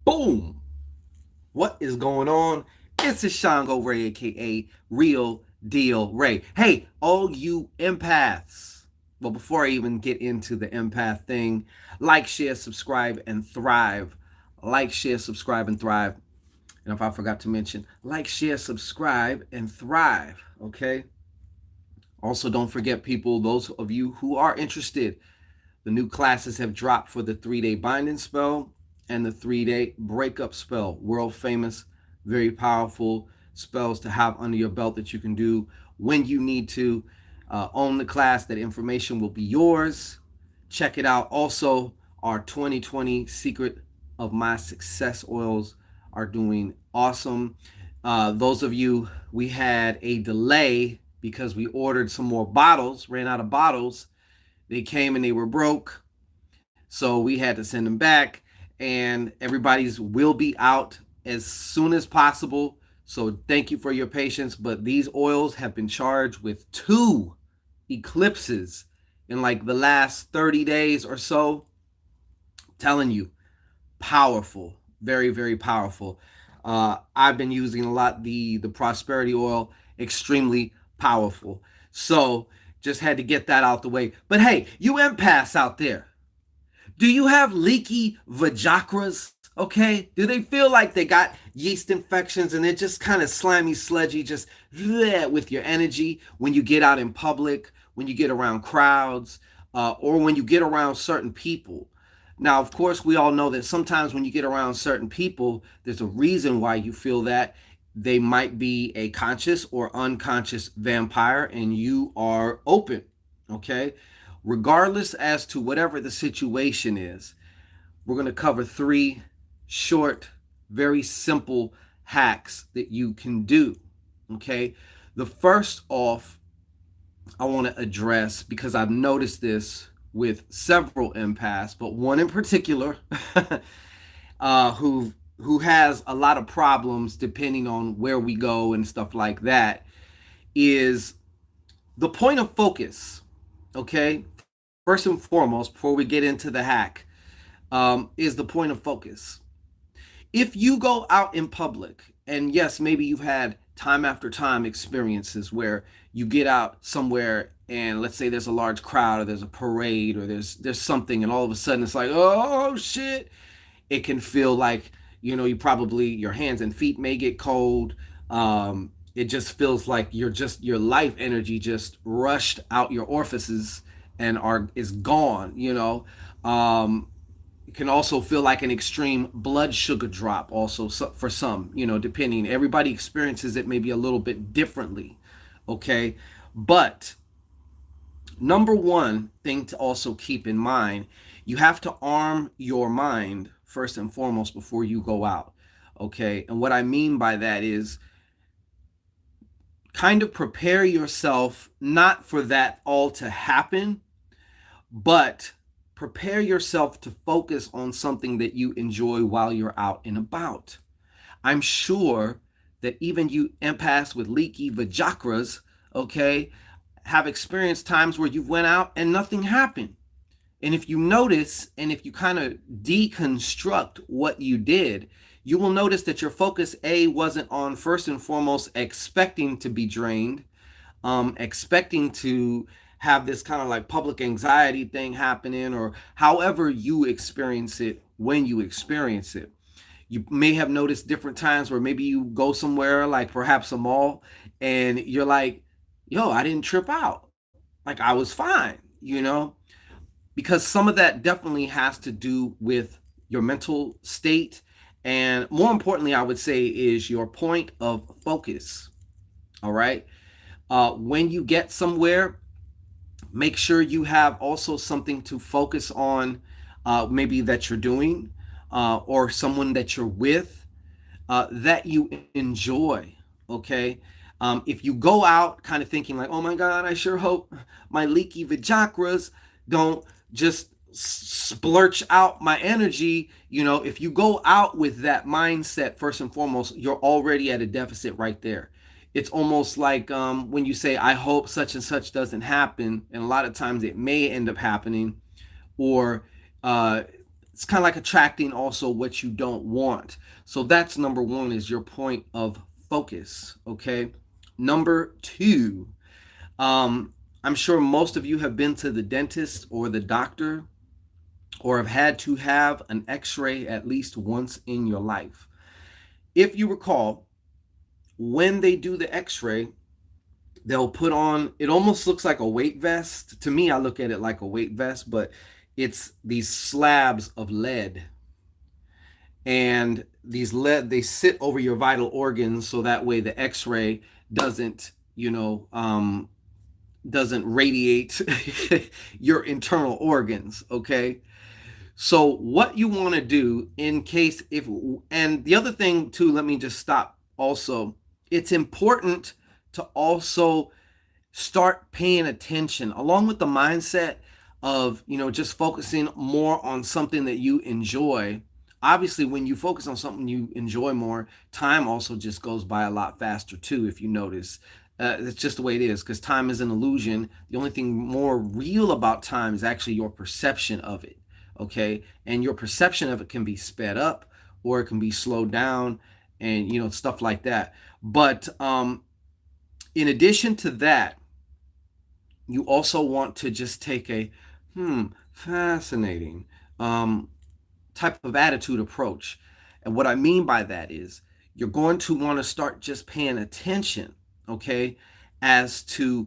Boom! What is going on? It's the ShanGO Ray, aka Real Deal Ray. Hey, all you empaths. Well, before I even get into the empath thing, like, share, subscribe, and thrive. Like, share, subscribe, and thrive. And if I forgot to mention, like, share, subscribe, and thrive. Okay? Also, don't forget, people, those of you who are interested, the new classes have dropped for the 3-day binding spell and the 3-day breakup spell. World famous, very powerful spells to have under your belt that you can do when you need to. Own the class, that information will be yours. Check it out. Also, our 2020 Secret of My Success oils are doing awesome. Those of you, we had a delay because we ordered some more bottles, ran out of bottles. They came and they were broke. So we had to send them back. And everybody's will be out as soon as possible. So thank you for your patience. But these oils have been charged with 2 eclipses in like the last 30 days or so. I'm telling you, powerful, very, very powerful. I've been using a lot the prosperity oil, extremely powerful. So just had to get that out the way. But hey, you empaths out there, do you have leaky vajakras? Okay, do they feel like they got yeast infections and they're just kind of slimy, sludgy, just bleh, with your energy when you get out in public, when you get around crowds, or when you get around certain people? Now, of course, we all know that sometimes when you get around certain people, there's a reason why you feel that. They might be a conscious or unconscious vampire, and you are open. Okay, regardless as to whatever the situation is, we're going to cover 3 short, very simple hacks that you can do. Okay, the first off, I want to address, because I've noticed this with several empaths, but one in particular who has a lot of problems depending on where we go and stuff like that, is the point of focus. Okay, first and foremost, before we get into the hack, is the point of focus. If you go out in public, and yes, maybe you've had time after time experiences where you get out somewhere and let's say there's a large crowd or there's a parade or there's something, and all of a sudden it's like, oh shit. It can feel like, you probably, your hands and feet may get cold. It just feels like your life energy just rushed out your orifices and is gone. It can also feel like an extreme blood sugar drop also, for some, depending. Everybody experiences it maybe a little bit differently. Okay, but number one thing to also keep in mind, you have to arm your mind first and foremost before you go out. Okay, and what I mean by that is kind of prepare yourself not for that all to happen, but prepare yourself to focus on something that you enjoy while you're out and about. I'm sure that even you empaths with leaky vajakras, okay, have experienced times where you went out and nothing happened. And if you notice, and if you kind of deconstruct what you did, you will notice that your focus A wasn't on, first and foremost, expecting to be drained, expecting to have this kind of like public anxiety thing happening, or however you experience it when you experience it. You may have noticed different times where maybe you go somewhere like perhaps a mall and you're like, yo, I didn't trip out. Like, I was fine. Because some of that definitely has to do with your mental state. And more importantly, I would say, is your point of focus. All right. When you get somewhere, make sure you have also something to focus on, maybe that you're doing, or someone that you're with, that you enjoy. Okay. If you go out kind of thinking like, oh my God, I sure hope my leaky chakras don't just splurch out my energy. If you go out with that mindset, first and foremost, you're already at a deficit right there. It's almost like, when you say, I hope such and such doesn't happen, and a lot of times it may end up happening, or it's kind of like attracting also what you don't want. So that's number one, is your point of focus. Okay. Number two, I'm sure most of you have been to the dentist or the doctor, or have had to have an x-ray at least once in your life. If you recall, when they do the x-ray, they'll put on, it almost looks like a weight vest. To me, I look at it like a weight vest, but it's these slabs of lead. And these lead, they sit over your vital organs, so that way the x-ray doesn't, doesn't radiate your internal organs. Okay. So what you want to do in case if, and the other thing too, let me just stop also. It's important to also start paying attention, along with the mindset of, just focusing more on something that you enjoy. Obviously, when you focus on something you enjoy more, time also just goes by a lot faster too, if you notice. It's just the way it is, because time is an illusion. The only thing more real about time is actually your perception of it. Okay. And your perception of it can be sped up, or it can be slowed down, and stuff like that. But in addition to that, you also want to just take a fascinating type of attitude approach. And what I mean by that is, you're going to want to start just paying attention, okay, as to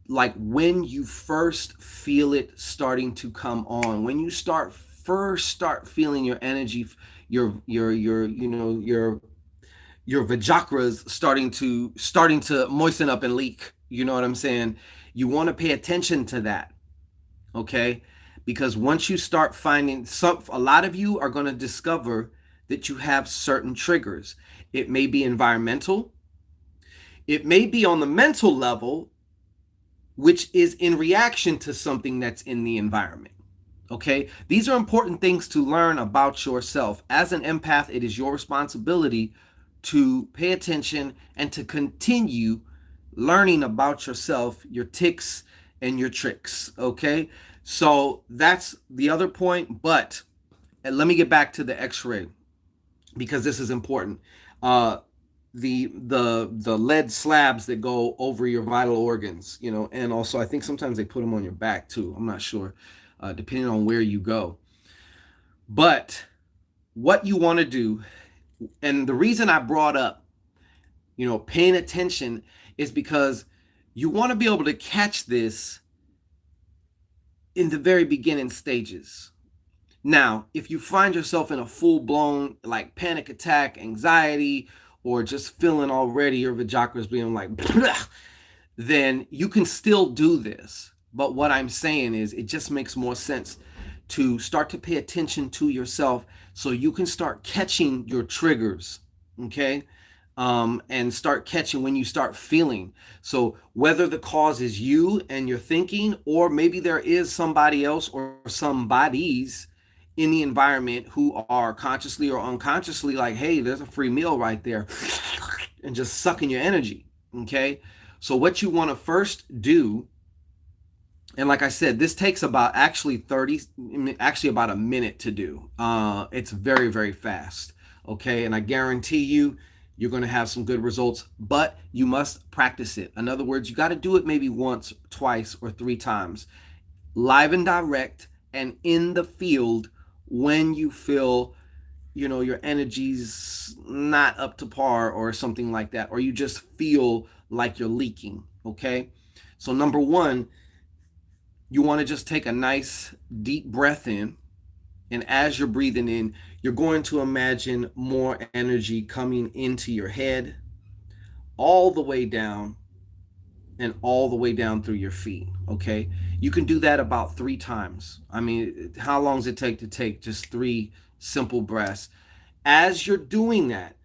like when you first feel it starting to come on, when you start feeling your energy, your vajachras starting to moisten up and leak. You know what I'm saying? You want to pay attention to that, okay? Because once you start finding a lot of you are going to discover that you have certain triggers. It may be environmental. It may be on the mental level, which is in reaction to something that's in the environment. Okay? These are important things to learn about yourself. As an empath, it is your responsibility to pay attention and to continue learning about yourself, your ticks and your tricks. Okay? So that's the other point. But let me get back to the x-ray, because this is important. The lead slabs that go over your vital organs, and also I think sometimes they put them on your back too. I'm not sure, depending on where you go. But what you want to do, and the reason I brought up, paying attention, is because you want to be able to catch this in the very beginning stages. Now, if you find yourself in a full-blown like panic attack, anxiety, or just feeling already your vajachras being like, then you can still do this. But what I'm saying is, it just makes more sense to start to pay attention to yourself, so you can start catching your triggers, okay? And start catching when you start feeling. So whether the cause is you and your thinking, or maybe there is somebody else or somebodies in the environment who are consciously or unconsciously like, hey, there's a free meal right there, and just sucking your energy. Okay. So what you want to first do, and like I said, this takes about actually about a minute to do. It's very, very fast. Okay. And I guarantee you're going to have some good results, but you must practice it. In other words, you got to do it maybe once, twice, or 3 times, live and direct, and in the field, when you feel, your energy's not up to par or something like that, or you just feel like you're leaking. Okay. So number one, you want to just take a nice deep breath in. And as you're breathing in, you're going to imagine more energy coming into your head, all the way down, and all the way down through your feet. Okay. You can do that about 3 times. I mean, how long does it take to take just 3 simple breaths? As you're doing that,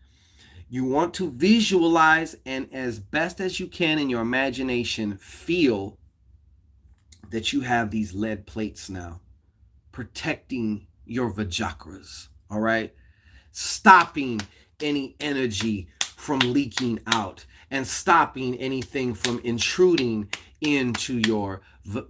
you want to visualize, and as best as you can in your imagination, feel that you have these lead plates now protecting your vajachras. All right. Stopping any energy from leaking out, and stopping anything from intruding into your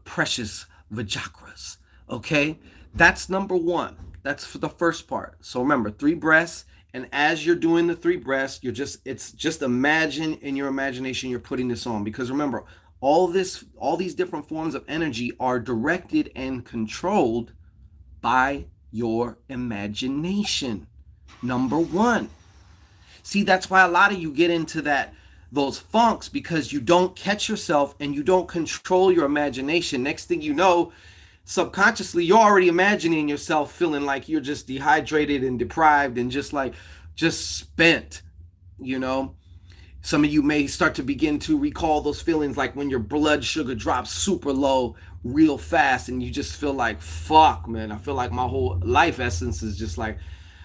precious vajachras. Okay. That's number one. That's for the first part. So remember, 3 breaths. And as you're doing the 3 breaths, it's just imagine in your imagination you're putting this on. Because remember, all these different forms of energy are directed and controlled by your imagination. Number one. See, that's why a lot of you get into those funks, because you don't catch yourself and you don't control your imagination. Next thing you know, subconsciously you're already imagining yourself feeling like you're just dehydrated and deprived and just spent, you know. Some of you may start to begin to recall those feelings, like when your blood sugar drops super low real fast and you just feel like, fuck, man, I feel like my whole life essence is just like,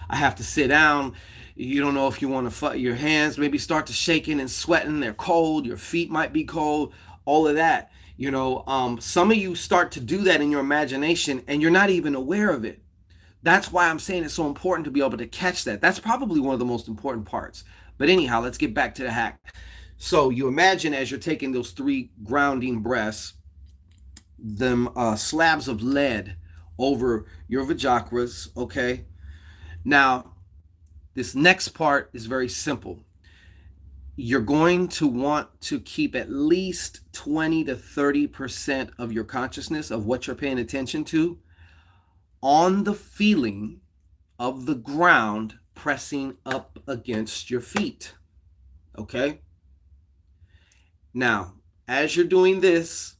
I have to sit down. You don't know if you want to, your hands maybe start to shaking and sweating. They're cold. Your feet might be cold. All of that. Some of you start to do that in your imagination and you're not even aware of it. That's why I'm saying it's so important to be able to catch that. That's probably one of the most important parts. But anyhow, let's get back to the hack. So you imagine, as you're taking those 3 grounding breaths, them slabs of lead over your vajrakras, okay? Now, this next part is very simple. You're going to want to keep at least 20 to 30% of your consciousness of what you're paying attention to on the feeling of the ground pressing up against your feet. Okay? Now, as you're doing this,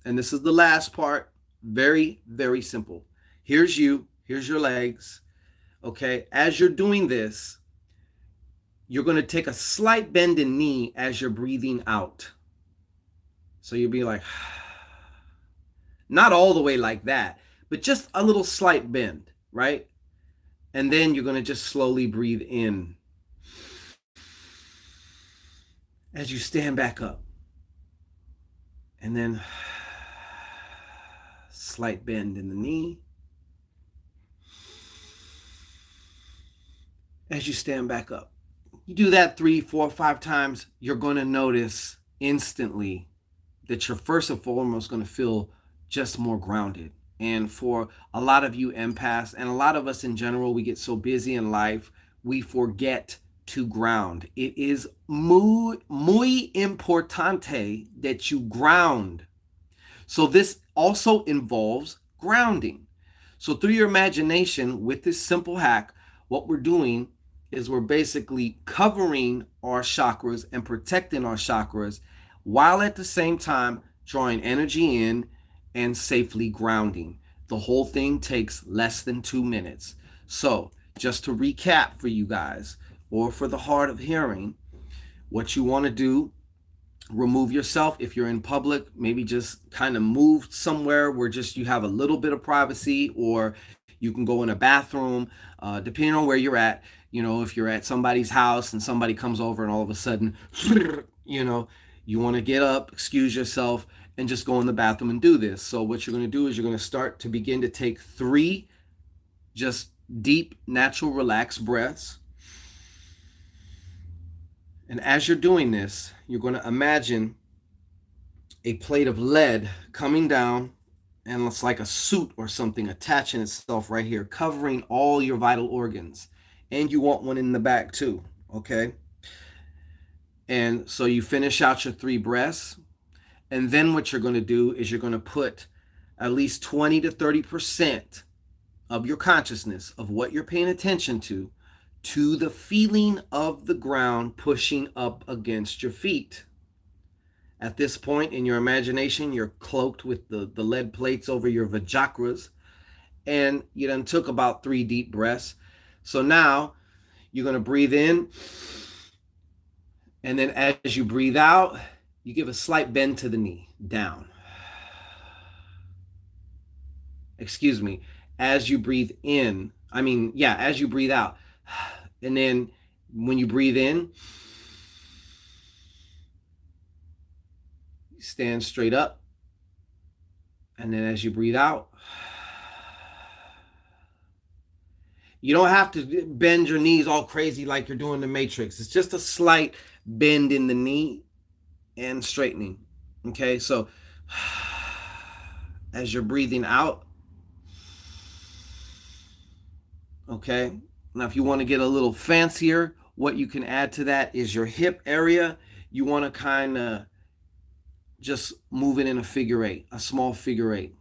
and this is the last part, very, very simple. Here's your legs. Okay? As you're doing this, you're going to take a slight bend in knee as you're breathing out. So you'll be like, not all the way like that, but just a little slight bend, right? And then you're going to just slowly breathe in as you stand back up. And then slight bend in the knee as you stand back up. You do that 3, 4, 5 times, you're going to notice instantly that you're first and foremost going to feel just more grounded. And for a lot of you empaths, and a lot of us in general, we get so busy in life, we forget to ground. It is muy importante that you ground. So this also involves grounding. So through your imagination, with this simple hack, what we're doing is we're basically covering our chakras and protecting our chakras, while at the same time drawing energy in and safely grounding. The whole thing takes less than 2 minutes. So just to recap for you guys, or for the hard of hearing, what you want to do: remove yourself. If you're in public, maybe just kind of move somewhere where just you have a little bit of privacy, or you can go in a bathroom, depending on where you're at. If you're at somebody's house and somebody comes over and all of a sudden, you want to get up, excuse yourself, and just go in the bathroom and do this. So what you're going to do is you're going to start to begin to take 3 just deep, natural, relaxed breaths. And as you're doing this, you're going to imagine a plate of lead coming down, and it's like a suit or something attaching itself right here, covering all your vital organs. And you want one in the back too, okay? And so you finish out your 3 breaths. And then what you're going to do is you're going to put at least 20 to 30% of your consciousness of what you're paying attention to the feeling of the ground pushing up against your feet. At this point in your imagination, you're cloaked with the lead plates over your vajrakras, and you done took about 3 deep breaths. So now you're going to breathe in, and then as you breathe out, you give a slight bend to the knee, down. Excuse me. As you breathe in, as you breathe out. And then when you breathe in, stand straight up. And then as you breathe out, you don't have to bend your knees all crazy like you're doing the Matrix. It's just a slight bend in the knee and straightening. Okay, so as you're breathing out, Okay. Now, if you want to get a little fancier, what you can add to that is your hip area. You want to kind of just move it in a figure eight, a small figure eight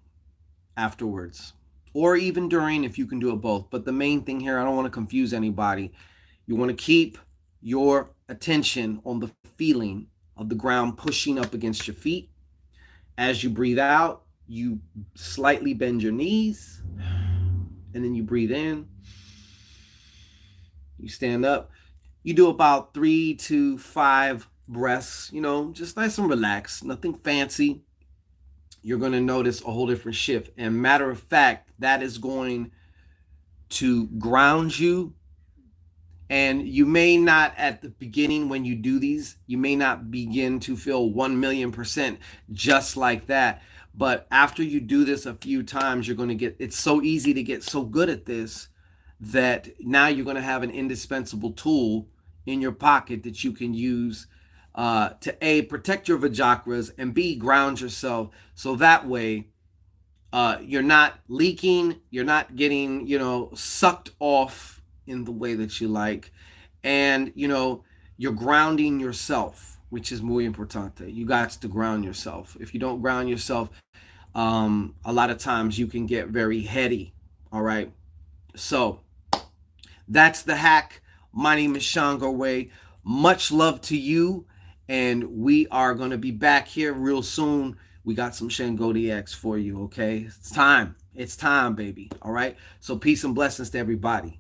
afterwards, or even during if you can do it both. But the main thing here, I don't want to confuse anybody. You want to keep your attention on the feeling of the ground pushing up against your feet. As you breathe out, you slightly bend your knees, and then you breathe in. You stand up. You do about 3 to 5 breaths, just nice and relaxed, nothing fancy. You're going to notice a whole different shift. And matter of fact, that is going to ground you. And you may not, at the beginning when you do these, you may not begin to feel 1,000,000% just like that. But after you do this a few times, you're going to get, it's so easy to get so good at this that now you're going to have an indispensable tool in your pocket that you can use to A, protect your vajrakras, and B, ground yourself. So that way, you're not leaking, you're not getting, sucked off in the way that you like. And, you're grounding yourself, which is muy importante. You got to ground yourself. If you don't ground yourself, a lot of times you can get very heady. All right. So that's the hack. My name is ShanGO Way. Much love to you. And we are going to be back here real soon. We got some ShanGO DX for you, okay? It's time. It's time, baby. All right? So peace and blessings to everybody.